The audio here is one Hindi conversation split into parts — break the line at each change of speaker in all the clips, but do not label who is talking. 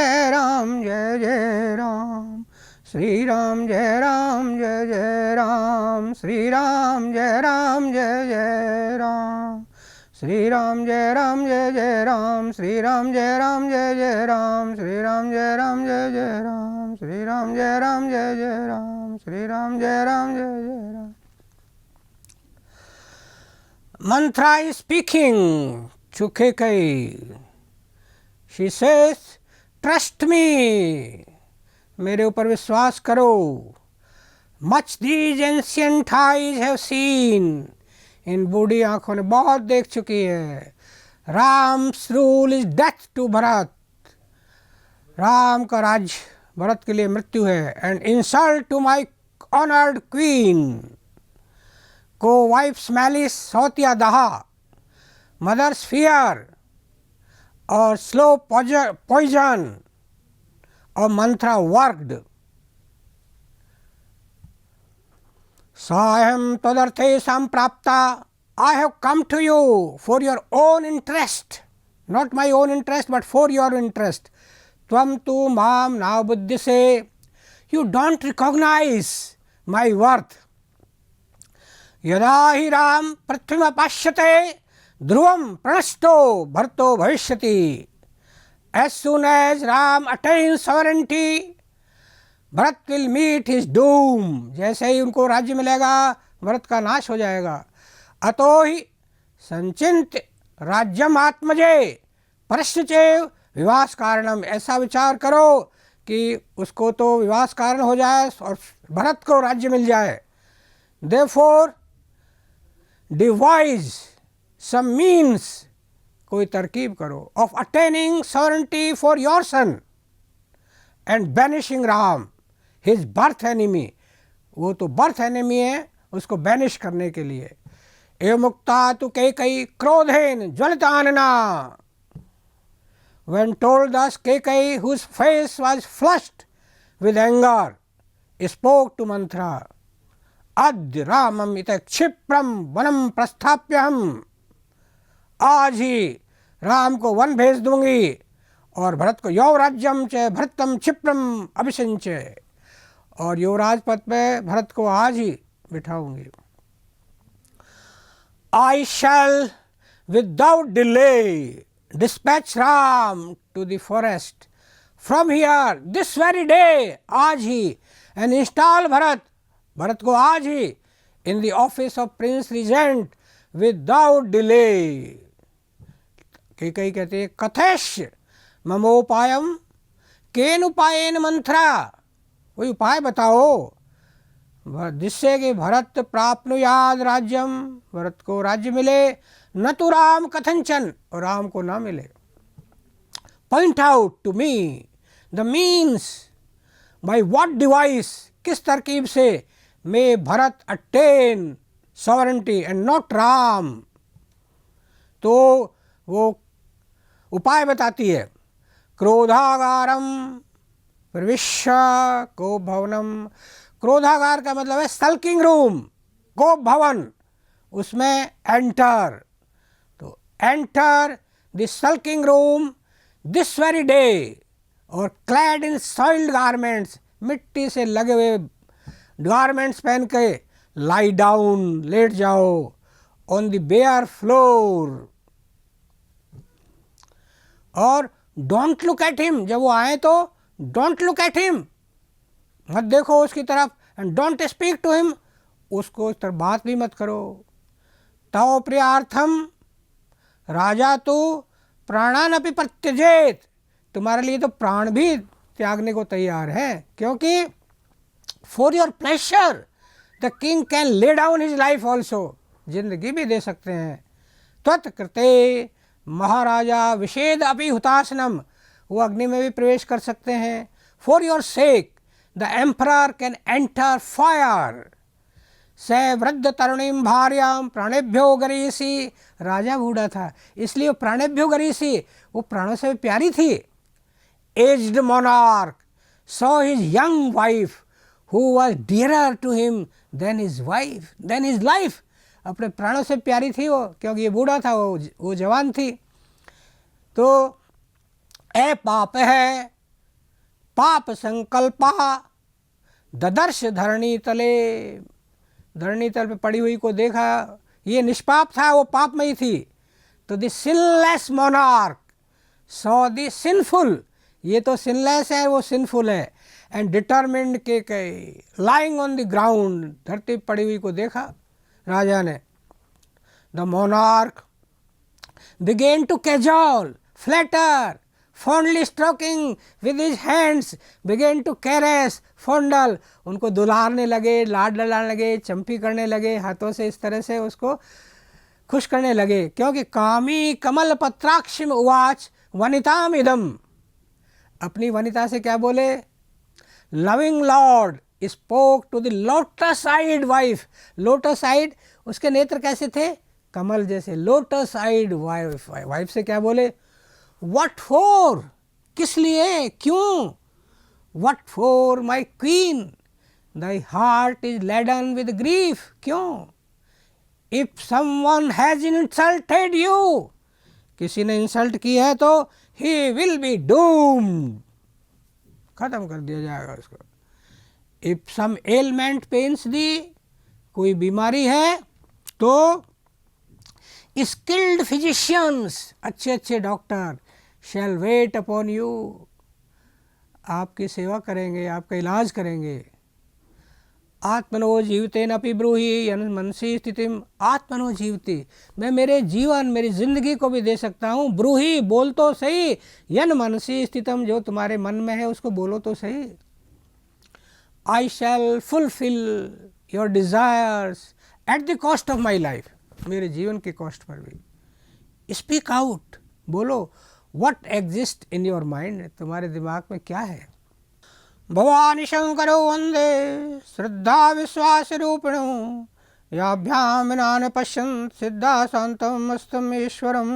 जय राम जय जय राम, श्री राम जय राम जय जय राम, श्री राम जय राम जय जय राम, श्री राम जय राम जय जय राम, श्री राम जय राम जय जय राम, श्री राम जय राम जय जय राम, श्री राम जय राम जय जय राम, श्री राम जय राम जय जय Ram. Mantra is speaking to Kekai. She says, trust me, मेरे ऊपर विश्वास करो. Much these ancient eyes have seen, इन बूढ़ी आंखों ने बहुत देख चुकी है. Ram's rule is death to Bharat. Ram का राज भरत के लिए मृत्यु है. And insult to my honored queen. को wife's malice होती या दहा, mother's fear और slow poison और mantra worked. सायं तदर्थे संप्राप्ता, I have come to you for your own interest, not my own interest but for your interest. त्वं तु माम now बुद्धिसे, you don't recognize my worth. यदा हि राम पृथ्वीमपाश्यते ध्रुवं प्रणष्टो भरतो भविष्यति. As soon as Ram attains sovereignty, Bharat will meet his doom. जैसे ही उनको राज्य मिलेगा भरत का नाश हो जाएगा. अतो ही संचिंत राज्यम आत्मजे परश्चेव विवास कारणम. ऐसा विचार करो कि उसको तो विवास कारण हो जाए और भरत को राज्य मिल जाए. Therefore devise some means, कोई तरकीब करो, of attaining sovereignty for your son and banishing Ram, his birth enemy. वो तो birth enemy है, उसको banish करने के लिए. एवं मुक्ता तु Kaikeyi क्रोधेन ज्वलितानना. When told thus, Kekai, whose face was flushed with anger, spoke to Mantra. अद्य रामम इत क्षिप्रम वनम प्रस्थाप्यहम. आज ही राम को वन भेज दूंगी और भरत को यौराज्यम च भरतम क्षिप्रम अभिषिंचे. और युवराज पद पे भरत को आज ही बिठाऊंगी. I shall without delay dispatch Ram to the forest from here this very day, आज ही, and install Bharat, भरत को आज ही in the office of Prince Regent without delay. कई कहते हैं कथेश ममोपायम केन उपायन मंत्रा. कोई उपाय बताओ जिससे कि भरत प्राप्नुयाद राज्यम, भरत को राज्य मिले. न तो राम कथंचन, और राम को ना मिले. Point out to me the means, by what device, किस तरकीब से may Bharat attain sovereignty and not Ram. तो वो उपाय बताती है. क्रोधागारम प्रविश्य को भवनम. क्रोधागार का मतलब है सल्किंग रूम, को भवन, उसमें एंटर. तो enter the sulking room this very day, और क्लैड इन सॉइल्ड गारमेंट्स, मिट्टी से लगे हुए गारमेंट्स पहन के लाई डाउन, लेट जाओ ऑन द बेयर फ्लोर. और डोंट लुक एट हिम, जब वो आए तो डोंट लुक एट हिम, मत देखो उसकी तरफ. And don't speak to him, उसको इस तरह बात भी मत करो. तव प्रियार्थम राजा तो प्राणानपि प्रत्यजेत, तुम्हारे लिए तो प्राण भी त्यागने को तैयार है. क्योंकि for your pleasure the king can lay down his life also, जिंदगी भी दे सकते हैं. त्वत्कृते महाराजा विषेद अपि हुतासनम, वो अग्नि में भी प्रवेश कर सकते हैं. for your sake the emperor can enter fire. स वृद्ध तरुणीम भार्याम प्राणेभ्यो गरीसी. राजा बूढ़ा था इसलिए वो प्राणेभ्यो गरीसी, वो प्राणों से भी प्यारी थी. Aged monarch saw his young wife who was dearer to him than his wife, than his life. अपने प्राणों से प्यारी थी वो, क्योंकि ये बूढ़ा था, वो जवान थी. तो ए पाप है पाप संकल्पा ददर्श धरणी तले, धरणी तल पे पड़ी हुई को देखा, ये निष्पाप था, वो पापमयी थी। तो the sinless monarch saw the sinful, ये तो सिनलेस है, वो सिंफुल है, एंड डिटरमिन्ड के लाइंग ऑन द ग्राउंड, धरती पड़ी हुई को देखा राजा ने। The monarch began to cajole, flatter, fondly stroking with his hands, began to caress, fondle, उनको दुलारने लगे, लाड लड़ाने लगे, चंपी करने लगे, हाथों से इस तरह से उसको खुश करने लगे। क्योंकि कामी कमल पत्राक्षिम उवाच वनिताम इदम, अपनी वनिता से क्या बोले? Loving lord spoke to the lotus eyed wife, lotus eyed, उसके नेत्र कैसे थे? कमल जैसे। लोटस आइड वाइफ, वाइफ से क्या बोले? व्हाट फॉर, किस लिए, क्यों? What for my queen, thy heart is laden with grief, क्यों? If someone has insulted you, किसी ने इंसल्ट की है तो ही विल बी डूम्ड, खत्म कर दिया जाएगा उसको। If some ailment pains thee, कोई बीमारी है तो स्किल्ड फिजिशियंस, अच्छे अच्छे doctor, shall wait upon you, आपकी सेवा करेंगे, आपका इलाज करेंगे। आत्मनो जीवते नपि ब्रूहि यन मनसी स्थितिम, आत्मनो जीवती, मैं मेरे जीवन, मेरी जिंदगी को भी दे सकता हूँ। ब्रूहि, बोल तो सही, यन मनसी स्थितम, जो तुम्हारे मन में है उसको बोलो तो सही। I shall fulfil your desires at the cost of my life, मेरे जीवन के कॉस्ट पर भी। स्पीक आउट, बोलो। What exist in your mind, तुम्हारे दिमाग में क्या है? भवानी शंकरो वंदे श्रद्धा विश्वास रूपिणो, याभ्याम विना पश्यन् सिद्धा शांतम मस्तम ईश्वरम,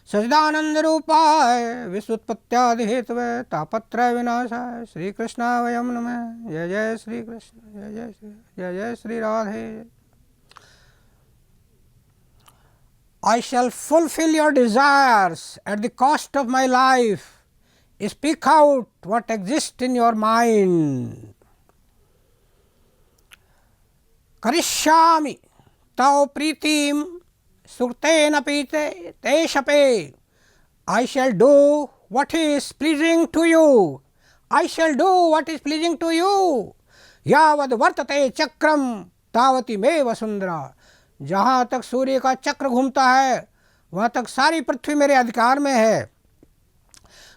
सच्चिदानंद रूपाय विश्वोत्पत्त्यादि हेतवे तापत्रय विनाशाय श्री कृष्णाय वयं नमः। जय जय श्री कृष्ण, जय जय Shri Radhe. I shall fulfill your desires at the cost of my life. Speak out what exists in your mind. Karishyami tau pritim surtena pite te shape. I shall do what is pleasing to you. I shall do what is pleasing to you. Yavad vartate chakram tavati me vasundara. जहाँ तक सूर्य का चक्र घूमता है वहाँ तक सारी पृथ्वी मेरे अधिकार में है।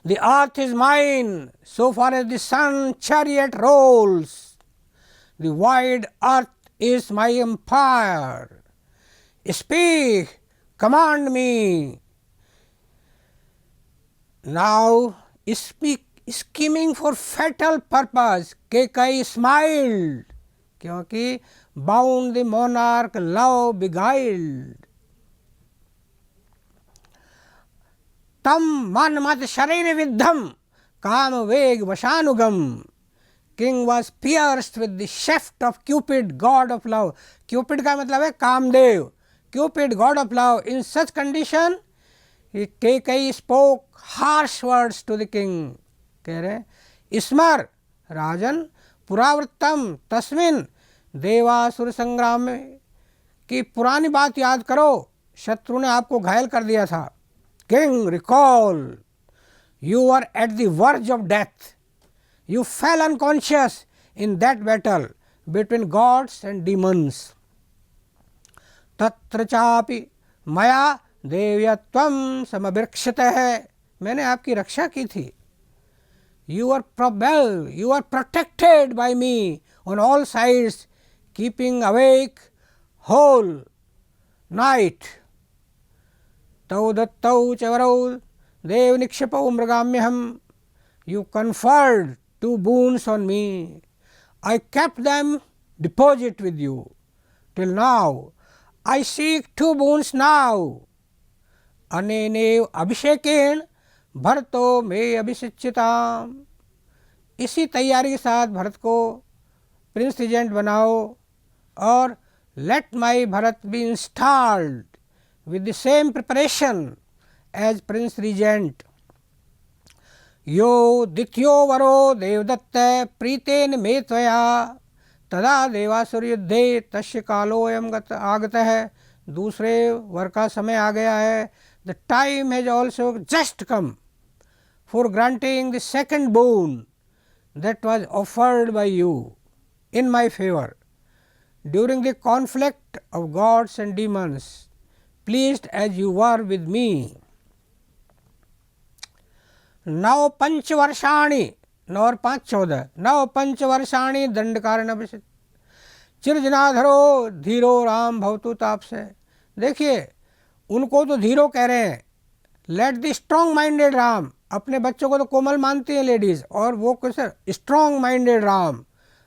The earth is mine so far as the sun chariot rolls, the wide earth is my empire. Speak, command me. Now speak scheming for fatal purpose, Kaikeyi smiled, क्योंकि bound the monarch love beguiled. तम मन मत शरीर विद्धम काम वेग वशानुगम, king was pierced with the shaft of Cupid god of love. Cupid का मतलब है Kamadeva, Cupid god of love. In such condition Kaikeyi spoke harsh words to the king, कह रहे स्मर राजन पुरावृत्तम तस्मिन, देवासुर संग्राम में की पुरानी बात याद करो, शत्रु ने आपको घायल कर दिया था। King recall, you are at the verge of death, you fell unconscious in that battle between gods and demons. तत्र चापि मया देव्यत्वम समभिरक्षित है, मैंने आपकी रक्षा की थी। You are protected by me on all sides, keeping awake whole night. तौ दत्तौ च वरौ देव निक्षिपौ मृगाम्यहम्, you conferred 2 boons on me. I kept them deposit with you till now. I seek 2 boons now. अनेनेव अभिषेकेन भरतो मे अभिषिच्यताम्, इसी तैयारी के साथ भरत को प्रिंस रिजेंट बनाओ और let my Bharat be installed with the same preparation as Prince Regent. यो द्वितीयो वरो देवदत्त प्रीतेन मे त्वया तदा देवासुरयुद्धे तस्य कालोऽयं आगतः। दूसरे वर का समय आ गया है। The time has also just come for granting the second bone that was offered by you in my favor during the conflict of gods and demons, pleased as you were with me. नव पंचवर्षाणि, 9 और 5 14, नव पंचवर्षाणि दंडकारण्य चिरजनाधरो धीरो राम भवतु ताप से। देखिए उनको तो धीरो कह रहे हैं, let the strong minded Ram, अपने बच्चों को तो कोमल मानती हैं लेडीज़, और वो कैसे स्ट्रॉन्ग माइंडेड राम,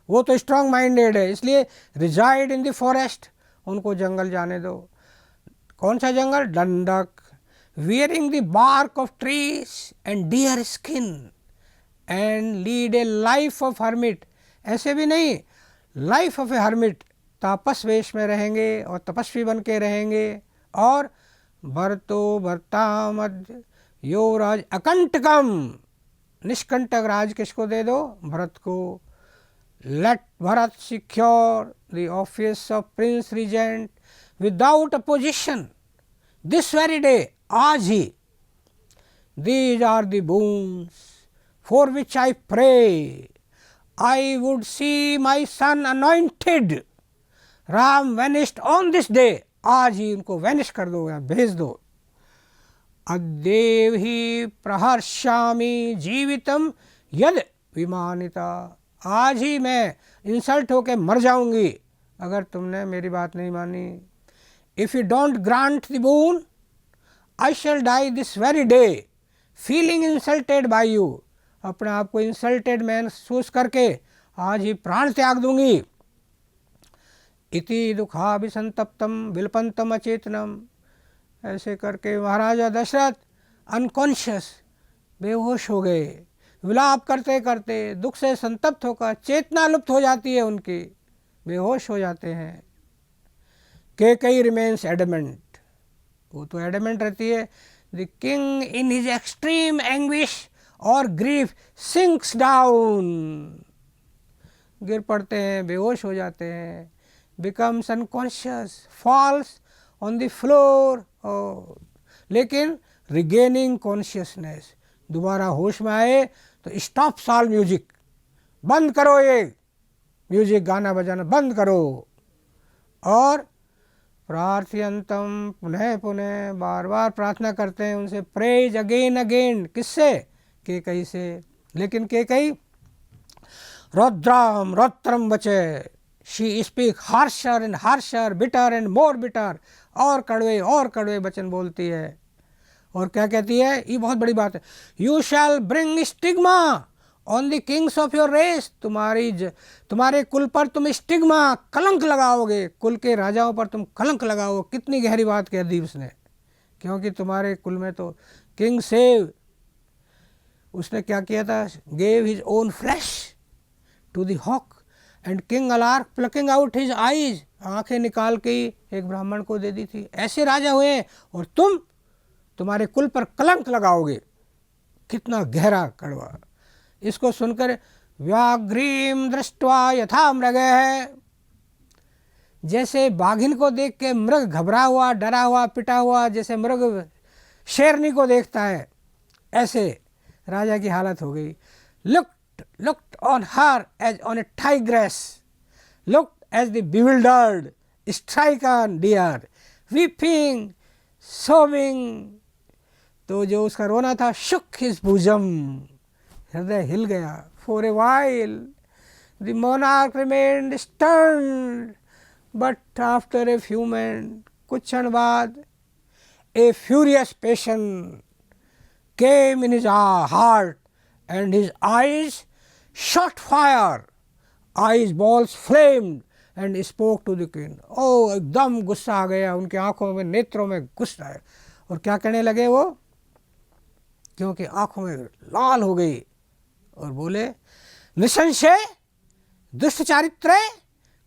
वो तो स्ट्रॉन्ग माइंडेड है, इसलिए रिजाइड इन द फॉरेस्ट, उनको जंगल जाने दो। कौन सा जंगल? Dandak. Wearing the bark of trees and deer skin and lead a life of hermit, ऐसे भी नहीं, लाइफ ऑफ ए हर्मिट, तापस वेश में रहेंगे और तपस्वी बन के रहेंगे। और भरतो भरता मध्य युवराज अकंटकम, निष्कंटक राज किसको दे दो? भरत को। Let Bharat secure the office of prince regent without opposition this very day, आज ही। These are the boons for which I pray. I would see my son anointed. Ram vanished on this day, आज ही उनको वैनिश कर दो या भेज दो। अद्येव ही प्रहर्षामि जीवितम यद विमानिता, आज ही मैं इंसल्ट होके मर जाऊंगी अगर तुमने मेरी बात नहीं मानी। If you don't grant the boon, I shall die this very day feeling insulted by you, अपने आप को इंसल्टेड महसूस करके आज ही प्राण त्याग दूंगी। इति दुखाभिसंतप्तम विलपंतम अचेतनम, ऐसे करके महाराजा दशरथ अनकॉन्शियस, बेहोश हो गए। विलाप करते करते दुख से संतप्त होकर चेतना लुप्त हो जाती है उनकी, बेहोश हो जाते हैं। कैकेयी रिमेन्स एडमेंट, वो तो एडमेंट रहती है। The king in his extreme anguish और ग्रीफ सिंक्स डाउन, गिर पड़ते हैं, बेहोश हो जाते हैं। Becomes unconscious, falls on the floor, लेकिन रिगेनिंग कॉन्शियसनेस, दोबारा होश में आए तो स्टॉप ऑल म्यूजिक, बंद करो ये म्यूजिक, गाना बजाना बंद करो। और प्रार्थयंतम, पुनः पुनः बार बार प्रार्थना करते हैं उनसे, प्रेज अगेन अगेन, किससे? कैकेयी से। लेकिन कैकेयी रौद्रम रौत्रम बचे, she speak harsher and harsher, bitter and more bitter, और कड़वे वचन बोलती है। और क्या कहती है? ये बहुत बड़ी बात है। You shall bring stigma on the kings of your race, तुम्हारे कुल पर तुम स्टिग्मा, कलंक लगाओगे, कुल के राजाओं पर तुम कलंक लगाओ। कितनी गहरी बात कह दी उसने, क्योंकि तुम्हारे कुल में तो किंग सेव, उसने क्या किया था? Gave his own flesh to the hawk and king Alarka plucking out his eyes, आंखें निकाल के एक ब्राह्मण को दे दी थी। ऐसे राजा हुए और तुम्हारे कुल पर कलंक लगाओगे। कितना गहरा कड़वा। इसको सुनकर व्याघ्रीम दृष्ट्वा यथा मृग है, जैसे बाघिन को देख के मृग घबरा हुआ, डरा हुआ, पिटा हुआ, जैसे मृग शेरनी को देखता है, ऐसे राजा की हालत हो गई। looked on her as on a tigress, looked as the bewildered stricken deer, weeping, sobbing, तो जो उसका रोना था, shook his bosom, हृदय हिल गया। For a while the monarch remained stunned, but after a few minutes, कुछ क्षण बाद, a furious passion came in his heart and his eyes shot fire, eyes balls flamed and spoke to the king. ओ एकदम गुस्सा आ गया उनके आंखों में, नेत्रों में गुस्सा है। और क्या कहने लगे वो? क्योंकि आंखों में लाल हो गई, और बोले, निसंशय दुष्ट चारित्रे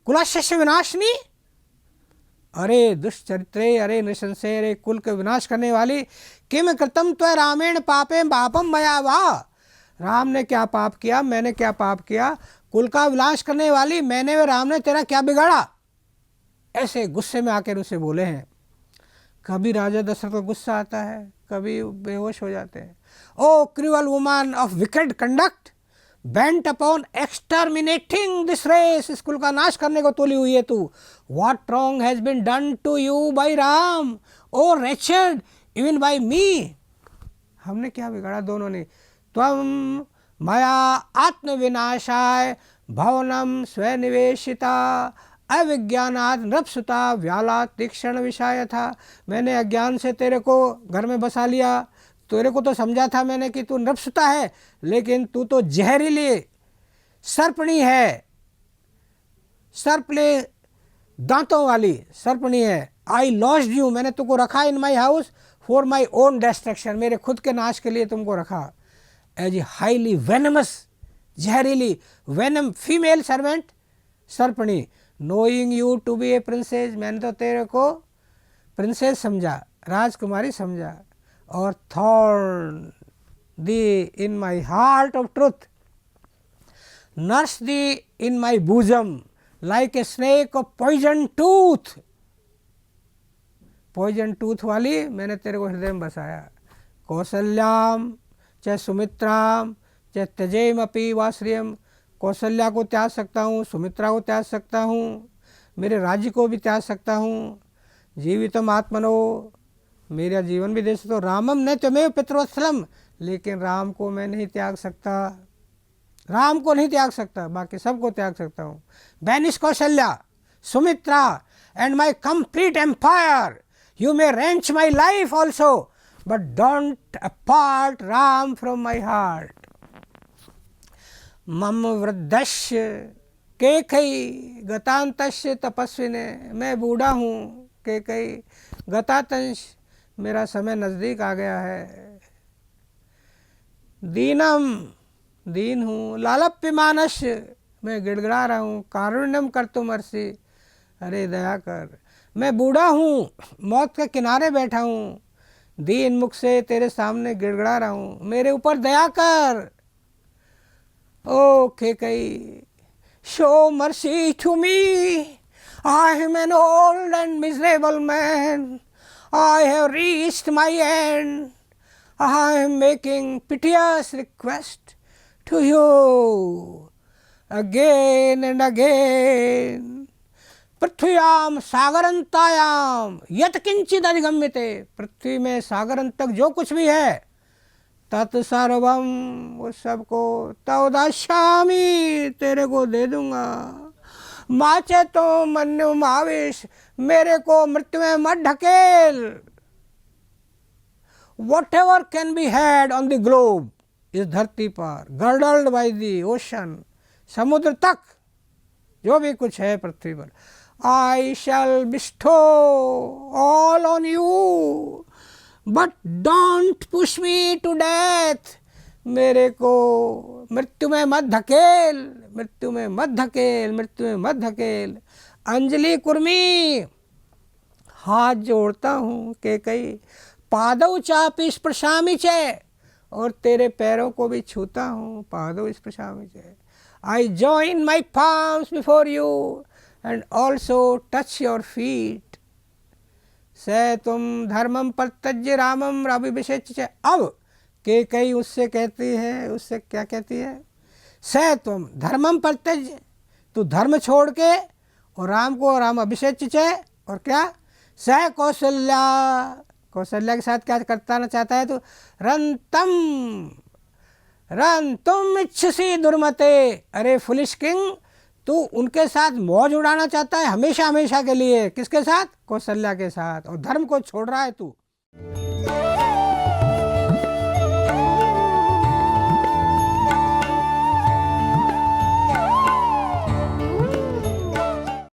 कुलस्य विनाशनी, अरे दुष्ट चरित्रे, अरे निसंशय, अरे कुल के विनाश करने वाली, किम कृतम त्वया रामेण पापे पापम मया वा, राम ने क्या पाप किया, मैंने क्या पाप किया, कुल का विनाश करने वाली मैंने व राम ने तेरा क्या बिगाड़ा, ऐसे गुस्से में आकर उसे बोले हैं। कभी राजा दशरथ को गुस्सा आता है, कभी बेहोश हो जाते हैं। O cruel woman of wicked conduct, bent upon exterminating this race, इस कुल का नाश करने को तुली हुई है तू। What wrong has been done to you by Ram, O wretched even by me, हमने क्या बिगाड़ा दोनों ने। त्वम मया आत्मविनाशाय भवनम स्वनिवेशिता अविज्ञानात् नृपसुता व्याला तीक्ष्ण विषाय था, मैंने अज्ञान से तेरे को घर में बसा लिया, तेरे को तो समझा था मैंने कि तू नृपसुता है, लेकिन तू तो जहरीली सर्पणी है, सर्पले दांतों वाली सर्पणी है। आई लॉस्ट यू, मैंने तुमको रखा in my house for my own destruction, मेरे खुद के नाश के लिए तुमको रखा। एज ए हाईली वेनमस, जहरीली, वेनम फीमेल सर्वेंट सर्पणी, knowing you to be a princess, मैंने तो तेरे को प्रिंसेस समझा, राजकुमारी समझा। और thorn thee in my heart of truth, nurse thee in my bosom like a snake of poison tooth, poison tooth वाली मैंने तेरे को हृदय में बसाया। कौशल्याम चाहे सुमित्राम चाहे त्यजेमपि वाश्रियम, कौशल्या को त्याग सकता हूँ, सुमित्रा को त्याग सकता हूँ, मेरे राज्य को भी त्याग सकता हूँ। जीवितम आत्मनो, मेरा जीवन भी दे सकता हूँ। रामम न त्वमेव पितृवत्सलम, लेकिन राम को मैं नहीं त्याग सकता, राम को नहीं त्याग सकता, बाकी सबको त्याग सकता हूँ। Banish Kausalya, Sumitra and my complete empire, you may wrench my life also, but don't apart Ram from my heart. मम वृद्धस्य केकई गतांतस्य तपस्विने, मैं बूढ़ा हूँ केकई, गतांतश मेरा समय नज़दीक आ गया है। दीनम, दीन हूँ, लालप्यमानस्य, मैं गिड़गिड़ा रहा हूँ, कारुण्यम कर्तुमर्षि, अरे दया कर। मैं बूढ़ा हूँ, मौत के किनारे बैठा हूँ, दीन मुख से तेरे सामने गिड़गिड़ा रहा हूँ, मेरे ऊपर दया कर। O Kaikeyi, show mercy to me, I am an old and miserable man, I have reached my end, I am making piteous request to you again and again. पृथ्व्याम सागरंतायाम यत किंचित अधिगम्यते, पृथ्वी में सागरन तक जो कुछ भी है, तत्सर्वम, उस सबको तवदास्यामि, तेरे को दे दूंगा। माचे तो मन्यु माविश, मेरे को मृत्यु में मत ढकेल। What ever can be had on the globe, इस धरती पर, गर्डल्ड बाई द ओशन, समुद्र तक जो भी कुछ है पृथ्वी पर, I shall bestow all on you, but don't push me to death, मेरे को मृत्यु में मत धकेल, मृत्यु में मत धकेल, मृत्यु में मत धकेल। अंजलि कुर्मी, हाथ जोड़ता हूँ केकई, पादौ चापि स्पृशामि च, और तेरे पैरों को भी छूता हूँ, पादौ स्पृशामि च। I join my palms before you and also touch your feet. से तुम धर्मम परित्यज्य रामम अभिषेच्य च। अब केकई उससे कहती है, उससे क्या कहती है? से तुम धर्मम परित्यज्य, तू धर्म छोड़ के और राम को राम अभिषेच्य च, और क्या? से कौशल्या, कौशल्या के साथ क्या करता चाहता है? तो रन तुम इच्छसी दुर्मते, अरे फुलिश किंग, तू उनके साथ मौज उड़ाना चाहता है हमेशा हमेशा के लिए। किसके साथ? कौशल्या के साथ, और धर्म को छोड़ रहा है तू।